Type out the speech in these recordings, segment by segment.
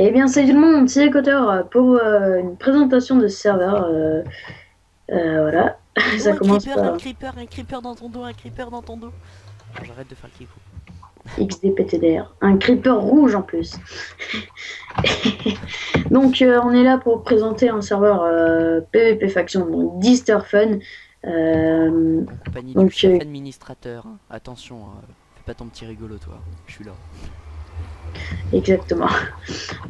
Eh bien, salut tout le monde, c'est Équateur pour une présentation de ce serveur. Voilà, Oh, ça commence par un creeper dans ton dos, un creeper dans ton dos. Bon, j'arrête de faire le kikou. XDPTDR, un creeper rouge en plus. Donc, on est là pour présenter un serveur PvP Faction, donc Dister Fun. Euh, En compagnie du donc, chef administrateur. Hein. Attention, hein, fais pas ton petit rigolo, toi. Je suis là. exactement.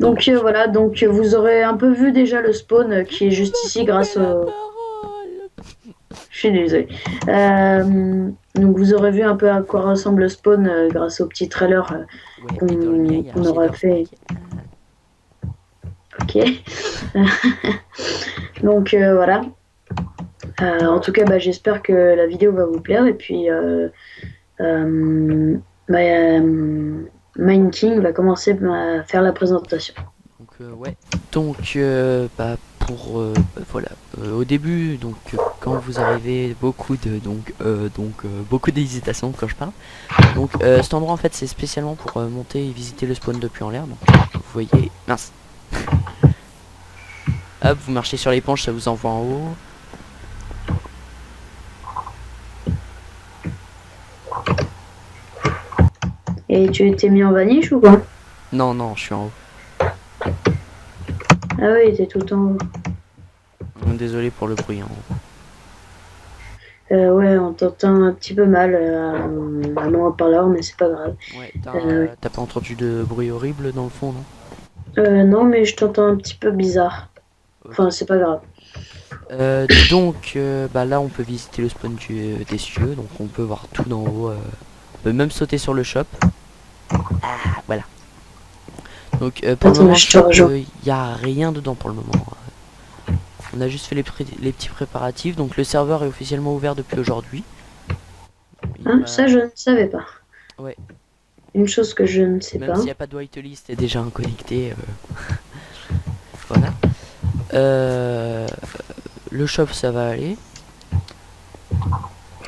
Donc, voilà, donc vous aurez un peu vu déjà le spawn qui est Tu juste m'as ici coupé grâce la au. parole. Je suis désolée. Donc vous aurez vu un peu à quoi ressemble le spawn grâce au petit trailer Ouais, et dans le mien, il y a un qu'on aura shader fait. stack. Ok. Donc voilà. En tout cas, bah, j'espère que la vidéo va vous plaire. Et puis, bah, Mine King va commencer à faire la présentation. Donc, ouais. Donc, bah, pour. Bah, voilà. Au début, donc, quand vous arrivez, beaucoup d'hésitation quand je parle. Donc, cet endroit, en fait, c'est spécialement pour monter et visiter le spawn depuis en l'air. Donc, vous voyez. Mince. Hop, vous marchez sur l'éponge, ça vous envoie en haut. Et tu t'es mis en vaniche ou quoi? Non, non, je suis en haut. Ah oui, t'es tout en haut. Désolé pour le bruit en haut. Ouais, on t'entend un petit peu mal à mon haut-parleur, mais c'est pas grave. Ouais, Euh, t'as pas entendu de bruit horrible dans le fond, non? non, mais je t'entends un petit peu bizarre. Ok. Enfin, c'est pas grave. Bah là, on peut visiter le spawn des cieux. Donc, on peut voir tout d'en haut. On peut même sauter sur le shop. Ah, voilà. Donc, pour le Attends, moment, le je te shop, rejoins. y a rien dedans pour le moment. On a juste fait les petits préparatifs. Donc, le serveur est officiellement ouvert depuis aujourd'hui. Il y a Hein, ça, pas... je ne savais pas. Ouais, Une chose que je ne sais même pas. s'il n'y a pas de whitelist et déjà un connecté. Voilà. Euh, le shop, ça va aller.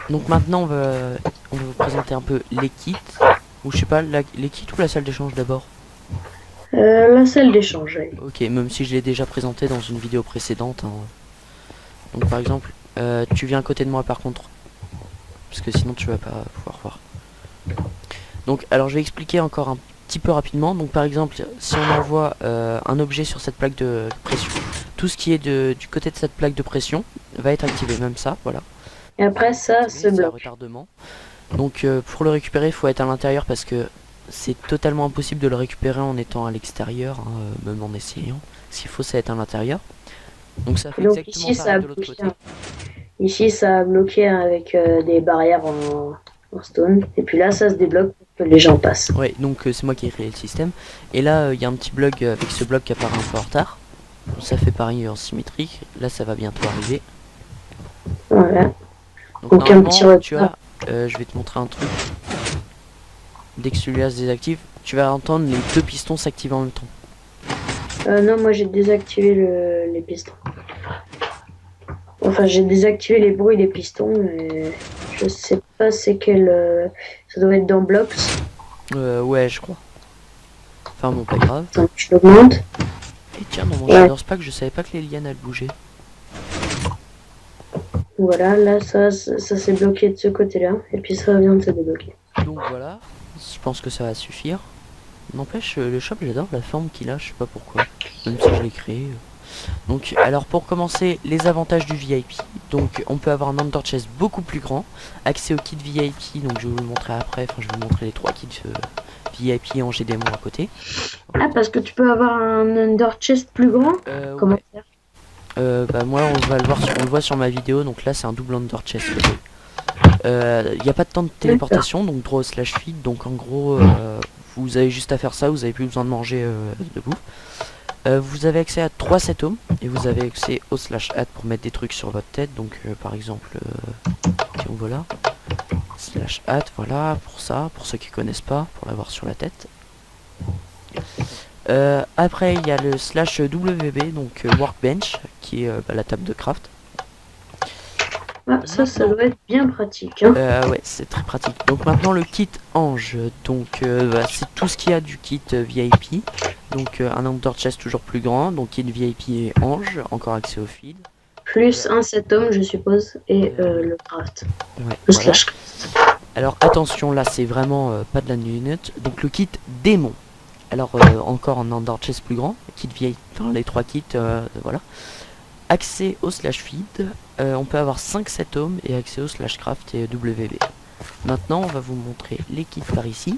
Donc maintenant on va vous présenter un peu les kits. Ou je sais pas, les kits ou la salle d'échange d'abord. La salle d'échange. Oui. Ok, même si je l'ai déjà présenté dans une vidéo précédente. Hein. Donc par exemple, tu viens à côté de moi par contre. Parce que sinon tu vas pas pouvoir voir. Donc alors je vais expliquer encore un petit peu rapidement. Donc par exemple, si on envoie un objet sur cette plaque de pression, tout ce qui est du côté de cette plaque de pression va être activé. Même ça, voilà. Et après, Va être ça activé, se c'est à bloque. retardement. Donc pour le récupérer, il faut être à l'intérieur parce que c'est totalement impossible de le récupérer en étant à l'extérieur, hein, même en essayant. Ce qu'il faut, c'est être à l'intérieur. Donc ça fait Et donc exactement ici, ça pareil a de l'autre bloqué. côté. Ici, ça a bloqué avec des barrières en stone. Et puis là, ça se débloque pour que les gens passent. Ouais, donc c'est moi qui ai créé le système. Et là, il y a un petit bloc avec ce bloc qui apparaît un peu en retard. Ça fait pareil en symétrique. Là, ça va bientôt arriver. Voilà. Donc Donc un petit normalement, tu retard. as, je vais te montrer un truc. Dès que celui-là se désactive, tu vas entendre les deux pistons s'activer en même temps. Non, moi, j'ai désactivé les pistons. Enfin, j'ai désactivé les bruits des pistons, mais je sais pas c'est quel. Ça doit être dans Blocks. Ouais, je crois. Enfin bon, pas grave. Attends, je l'augmente. Et tiens, dans mon Ouais. Shadows Pack, je savais pas que les lianes elles bougeaient. Voilà, là, ça s'est bloqué de ce côté-là. Et puis ça vient de se débloquer. Donc voilà, je pense que ça va suffire. N'empêche, le shop, j'adore la forme qu'il a, je sais pas pourquoi. Même si je l'ai créé. Donc, alors pour commencer, les avantages du VIP. Donc, on peut avoir un Under Chest beaucoup plus grand. Accès au kit VIP, donc je vais vous le montrer après. Enfin, je vais vous montrer les trois kits VIP en GDMO à côté. Ah, parce que tu peux avoir un under chest plus grand? Comment Ouais. faire? Bah moi, on le voit sur ma vidéo. Donc là, c'est un double Under Chest. Il n'y a pas de temps de téléportation, donc draw slash feed. Donc en gros, vous avez juste à faire ça, vous avez plus besoin de manger debout. Vous avez accès à 3 set home et vous avez accès au slash add pour mettre des trucs sur votre tête. Donc par exemple, tiens, voilà, slash add, voilà, pour ça, pour ceux qui connaissent pas, pour l'avoir sur la tête. Après il y a le slash WB, donc workbench, qui est bah, la table de craft. Ah, ça doit être bien pratique. Hein. Ouais, c'est très pratique. Donc maintenant le kit Ange, donc bah, c'est tout ce qu'il y a du kit VIP. Donc un Under Chest toujours plus grand, donc kit VIP et Ange, encore accès au feed. Plus un 7 hommes, je suppose, et Oui. le craft. Ouais, Le voilà. slash. Alors attention, là c'est vraiment pas de la minute. Donc le kit démon. Alors encore en Under Chest plus grand, kit VIP, enfin les 3 kits, voilà. Accès au slash feed, on peut avoir 5 set home et accès au slash craft et WB. Maintenant on va vous montrer les kits par ici.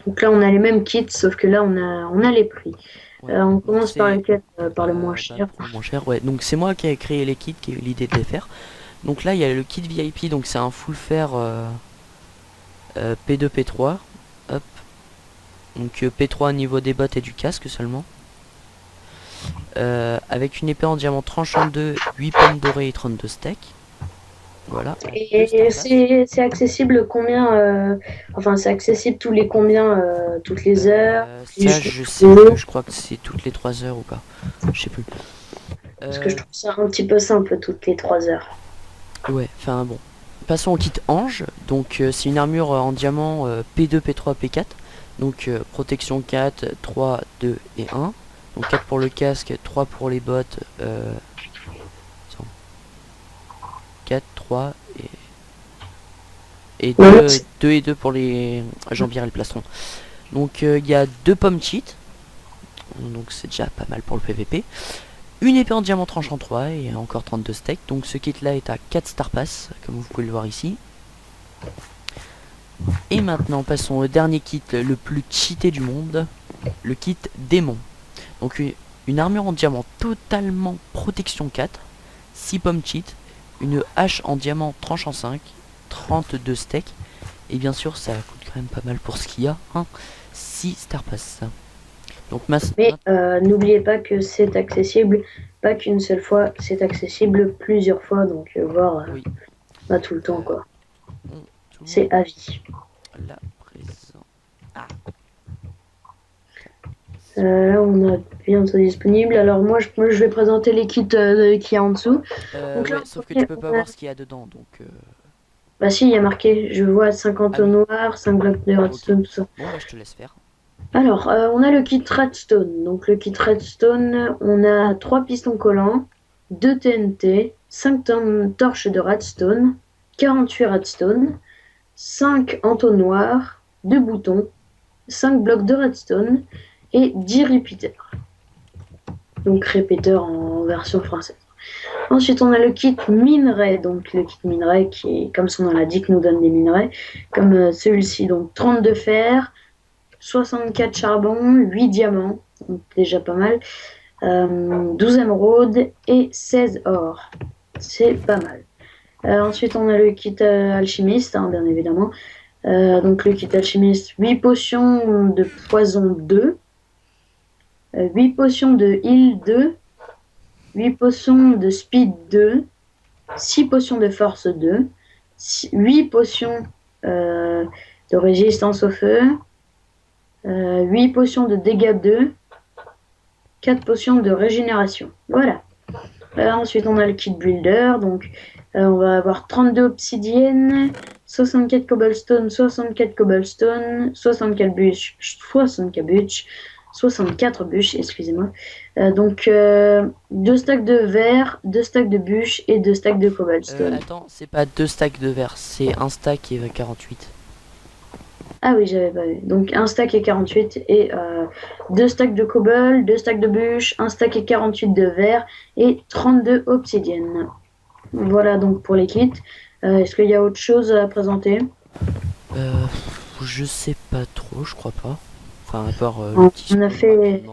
Donc là, on a les mêmes kits, sauf que là, on a les prix. Ouais, On donc commence par c'est lequel Par le moins cher. pour le moins cher, ouais. Donc c'est moi qui ai créé les kits, qui ai eu l'idée de les faire. Donc là il y a le kit VIP, donc c'est un full fer P2 P3. Hop. Donc P3 au niveau des bottes et du casque seulement. Avec une épée en diamant tranchant 2, 8 pommes dorées et 32 steaks. Voilà. Et c'est accessible combien Enfin, c'est accessible tous les combien Toutes les heures Ça je sais plus, je crois que c'est toutes les 3 heures ou pas. Je sais plus. Parce que je trouve ça un petit peu simple toutes les 3 heures. Ouais, enfin bon. Passons au kit Ange. Donc c'est une armure en diamant P2, P3, P4. Donc protection 4, 3, 2 et 1. Donc 4 pour le casque, 3 pour les bottes. 4, 3 et 2 et 2 pour les jambières et le plastron. Donc il y a 2 pommes cheat. Donc c'est déjà pas mal pour le PVP. Une épée en diamant tranchant 3 et encore 32 steaks. Donc ce kit là est à 4 star pass, comme vous pouvez le voir ici. Et maintenant passons au dernier kit le plus cheaté du monde, le kit démon. Donc une armure en diamant totalement protection 4, 6 pommes cheat, une hache en diamant tranchant 5, 32 steaks. Et bien sûr ça coûte quand même pas mal pour ce qu'il y a, hein, 6 star pass. Donc Mais n'oubliez pas que c'est accessible, pas qu'une seule fois, c'est accessible plusieurs fois, donc voir oui. pas tout le temps quoi. C'est à vie. Là présent. Ah. Là on a bientôt disponible. Alors moi je vais présenter les kits qu'il y a en dessous. Donc là, Ouais, sauf que tu peux pas voir ce qu'il y a dedans, donc. Bah si, il y a marqué, je vois 50 Ah oui. noirs, 5 blocs de redstone, Okay. tout ça. Bon bah je te laisse faire. Alors, on a le kit redstone. Donc le kit redstone, on a 3 pistons collants, 2 TNT, 5 torches de redstone, 48 redstone, 5 entonnoirs, 2 boutons, 5 blocs de redstone et 10 repeaters. Donc répéteurs en version française. Ensuite, on a le kit minerai. Donc le kit minerai qui, comme son nom l'indique, nous donne des minerais. Comme celui-ci, donc 32 fer, 64 charbon, 8 diamants, donc déjà pas mal, 12 émeraudes et 16 or. C'est pas mal. Ensuite, on a le kit alchimiste, hein, bien évidemment. Donc le kit alchimiste, 8 potions de poison 2, 8 potions de heal 2, 8 potions de speed 2, 6 potions de force 2, 8 potions de résistance au feu, 8 potions de dégâts 2, 4 potions de régénération. Voilà. Ensuite, on a le kit builder. Donc, on va avoir 32 obsidiennes, 64 cobblestone, 64 cobblestone, 64 bûches, 64 bûches, 64 bûches, excusez-moi. Donc, 2 stacks de verre, 2 stacks de bûches et 2 stacks de cobblestone. Attends, c'est pas 2 stacks de verre, c'est un stack et 48. Ah oui, j'avais pas vu. Donc un stack et 48 et 2 stacks de cobble, 2 stacks de bûches, 1 stack et 48 de verre et 32 obsidiennes. Voilà donc pour les kits. Est-ce qu'il y a autre chose à présenter? Je sais pas trop, je crois pas. Enfin, à part le on, petit a fait,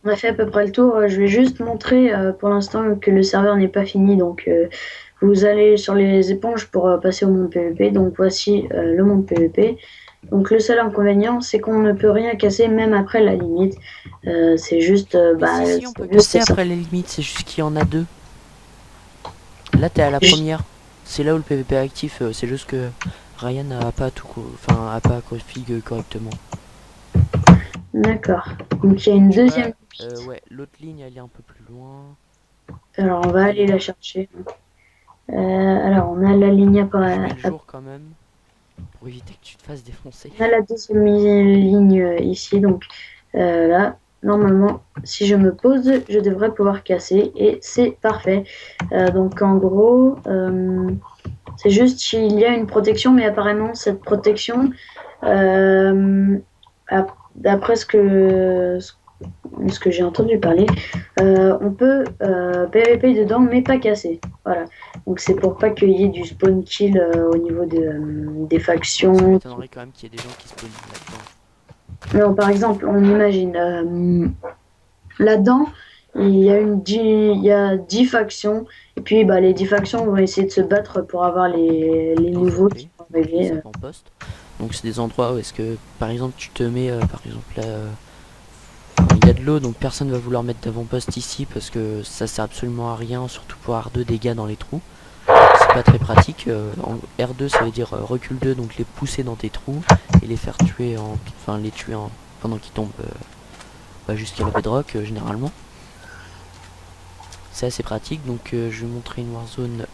on a fait à peu près le tour. Je vais juste montrer pour l'instant que le serveur n'est pas fini. Donc vous allez sur les éponges pour passer au monde PVP. Donc voici le monde PVP. Donc le seul inconvénient, c'est qu'on ne peut rien casser même après la limite. C'est juste... si, on peut casser après les limites, c'est juste qu'il y en a 2. Là, t'es à la première. C'est là où le PVP est actif, c'est juste que Ryan a pas tout... Enfin, a pas config correctement. D'accord. Donc il y a une deuxième... ouais, l'autre ligne, elle est un peu plus loin. Alors on va aller la chercher. Alors on a la ligne par... jour quand même. pour éviter que tu te fasses défoncer. On a la deuxième ligne ici, donc là, normalement, si je me pose, je devrais pouvoir casser et c'est parfait. Donc en gros, c'est juste il y a une protection, mais apparemment cette protection, d'après ce que j'ai entendu parler, on peut PVP dedans, mais pas casser. Voilà. Donc c'est pour pas qu'il y ait du spawn kill au niveau des Ça factions. m'étonnerait quand même qu'il y ait des gens qui spawnent là-dedans. Non, par exemple, on imagine là-dedans, il y a 10 factions, et puis bah, les 10 factions vont essayer de se battre pour avoir les nouveaux qui vont Les arriver. avant-postes. Donc c'est des endroits où est-ce que par exemple tu te mets par exemple là, il y a de l'eau donc personne va vouloir mettre d'avant-poste ici parce que ça sert absolument à rien, surtout pour avoir 2 dégâts dans les trous. C'est pas très pratique. En R2 ça veut dire recul 2, donc les pousser dans tes trous et les faire tuer enfin les tuer pendant qu'ils tombent jusqu'à la bedrock généralement. C'est assez pratique, donc je vais montrer une warzone.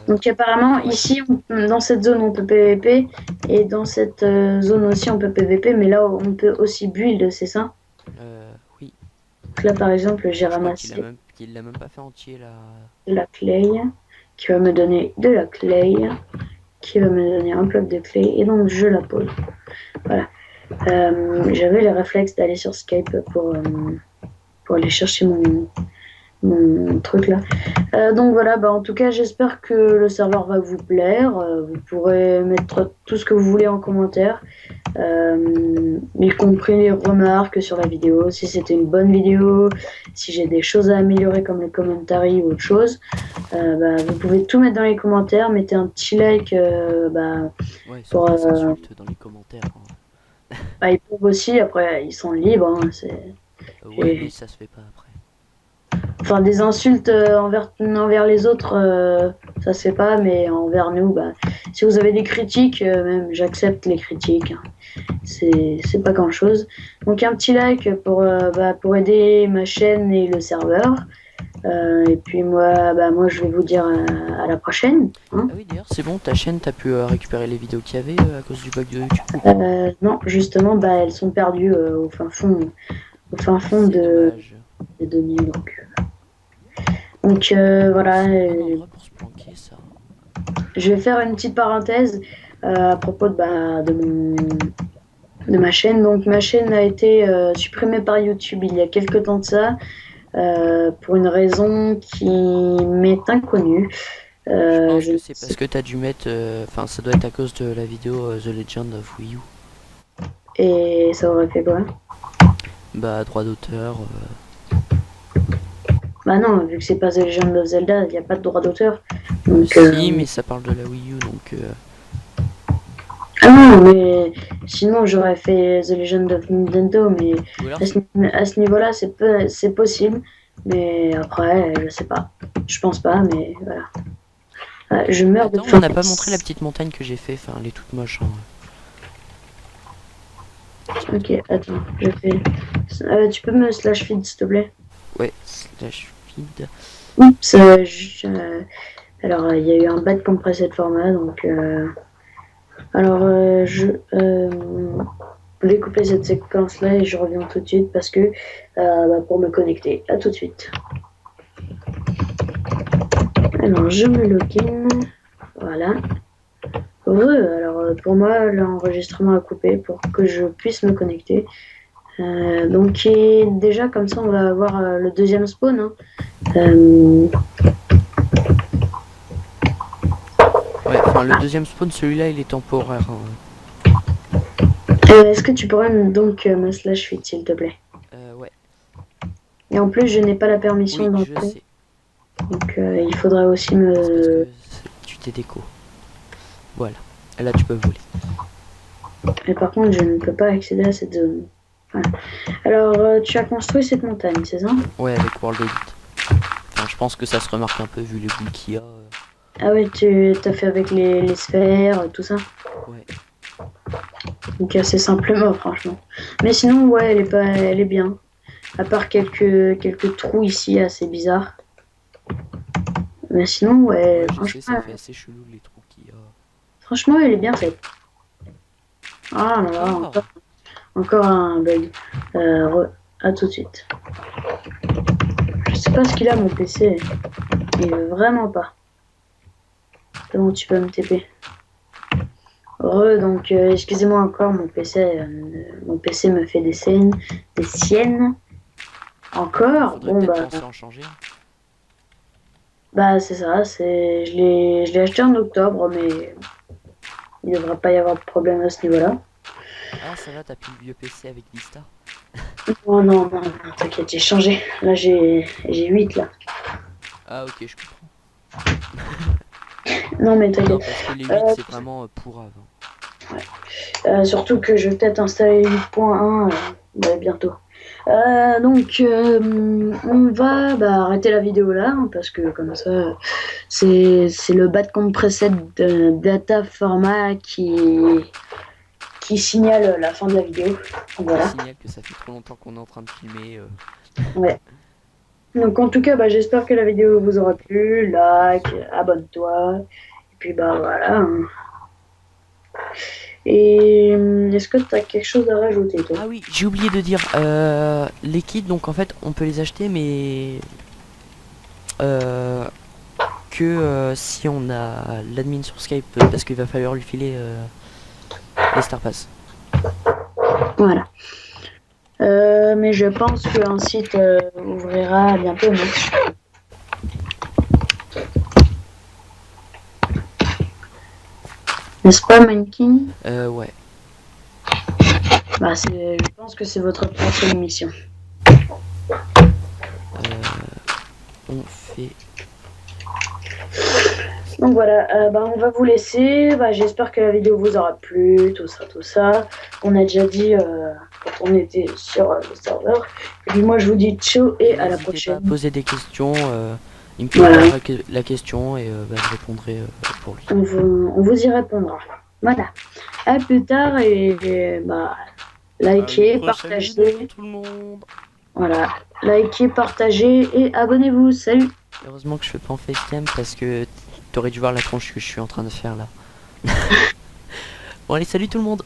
Donc apparemment, ici, dans cette zone, on peut PVP, et dans cette zone aussi, on peut PVP, mais là, on peut aussi build, c'est ça? Oui. Donc là, par exemple, j'ai ramassé qu'il l'a même pas fait entier là. de la clay, qui va me donner de la clay, qui va me donner un bloc de clay, et donc je la pose. Voilà. J'avais le réflexe d'aller sur Skype pour aller chercher mon truc là. Donc voilà, bah en tout cas j'espère que le serveur va vous plaire. Vous pourrez mettre tout ce que vous voulez en commentaire, y compris les remarques sur la vidéo, si c'était une bonne vidéo, si j'ai des choses à améliorer comme les commentaires ou autre chose. Bah, vous pouvez tout mettre dans les commentaires, mettez un petit like Ouais, pour, des insultes dans les commentaires. Hein. Bah, ils peuvent aussi, après ils sont libres. Hein, Ouais, mais ça se fait pas après. Enfin, des insultes envers les autres, ça se fait pas, mais envers nous, bah, si vous avez des critiques, même j'accepte les critiques. Hein. C'est pas grand chose. Donc un petit like pour aider ma chaîne et le serveur. Et puis moi je vais vous dire à la prochaine. Hein. Ah oui, d'ailleurs, c'est bon, ta chaîne, t'as pu récupérer les vidéos qu'il y avait à cause du bug de YouTube? Non, justement, bah, elles sont perdues au fin fond des données. Donc voilà. Un endroit pour se planquer, ça. Je vais faire une petite parenthèse à propos de ma chaîne. Donc ma chaîne a été supprimée par YouTube il y a quelques temps de ça, pour une raison qui m'est inconnue. Je pense que c'est parce que t'as dû mettre... Enfin, ça doit être à cause de la vidéo The Legend of Wii U. Et ça aurait fait quoi? Bah, droit d'auteur. Bah non, vu que c'est pas The Legend of Zelda, il n'y a pas de droit d'auteur. Donc, si, mais ça parle de la Wii U, donc... Ah non, mais sinon j'aurais fait The Legend of Nintendo, mais à ce niveau-là, c'est possible. Mais après, je sais pas. Je pense pas, mais voilà. Je meurs de faim. On n'a pas montré la petite montagne que j'ai fait, enfin, elle est toute moche. Hein. Ok, attends, je fais... tu peux me slash feed, s'il te plaît? Ouais, slash feed. Oups, alors, il y a eu un bad compressed format, donc... Alors, je vais couper cette séquence-là et je reviens tout de suite parce que pour me connecter. À tout de suite. Alors, je me login. Voilà. Alors, pour moi, l'enregistrement a coupé pour que je puisse me connecter. Donc, déjà, comme ça, on va avoir le deuxième spawn. Hein. Ouais, enfin le deuxième spawn, celui-là, il est temporaire. Hein. Est-ce que tu pourrais donc me slash feed, s'il te plaît? Ouais. Et en plus, je n'ai pas la permission d'entrer. Donc il faudrait aussi me... Parce que tu t'es déco. Voilà. Et là, tu peux voler. Mais par contre, je ne peux pas accéder à cette zone. Voilà. Alors, tu as construit cette montagne, c'est ça? Ouais, avec World Edit. Enfin, je pense que ça se remarque un peu vu les boules qu'il y a. Ah ouais, tu as fait avec les sphères, tout ça? Ouais. Donc assez simplement, franchement. Mais sinon, ouais, elle est bien. À part quelques trous ici assez bizarres. Mais sinon, ouais, je sais, ça fait assez chelou les trous qu'il y a. Franchement, elle est bien faite. Ah là là, D'accord. encore un bug. À tout de suite. Je sais pas ce qu'il a mon PC. Il veut vraiment pas. Comment tu peux me TP? Donc excusez-moi encore, mon PC me fait des scènes, des siennes. Encore? Faudrait Bon peut-être penser à en changer. bah c'est ça, je l'ai acheté en octobre, mais il devrait pas y avoir de problème à ce niveau-là. Ah, ça va, t'as plus le vieux PC avec Vista. Oh non, non, non, t'inquiète, j'ai changé. Là j'ai 8 là. Ah, ok, je comprends. Non mais Non, t'inquiète. parce que les 8, Euh, c'est vraiment pour avant. Surtout que je vais peut-être installer 8.1 bientôt. On va arrêter la vidéo là, hein, parce que comme ça, c'est le bad compressed data format qui signale la fin de la vidéo. Donc, Je voilà. signale que ça fait trop longtemps qu'on est en train de filmer. Ouais. Donc en tout cas, j'espère que la vidéo vous aura plu. Like, abonne-toi. Et puis voilà. Hein. Et est-ce que tu as quelque chose à rajouter, toi? Ah oui, j'ai oublié de dire, les kits, donc en fait, on peut les acheter, mais euh, que si on a l'admin sur Skype, parce qu'il va falloir lui filer les Star Pass. Voilà. Mais je pense qu'un site ouvrira bientôt, non? N'est-ce pas, Mannequin? Ouais. Je pense que c'est votre prochaine mission. On fait... Donc voilà, on va vous laisser. J'espère que la vidéo vous aura plu, tout ça, tout ça. On a déjà dit quand on était sur le serveur. Et puis moi, je vous dis ciao et à la N'hésitez pas prochaine. à poser des questions. Il me Voilà. posera la question et je répondrai pour lui. On vous y répondra. Voilà. À plus tard et likez, partagez. Tout le monde. Voilà. Likez, partagez et abonnez-vous. Salut! Heureusement que je fais pas en facecam parce que t'aurais dû voir la tronche que je suis en train de faire là. Bon allez, salut tout le monde.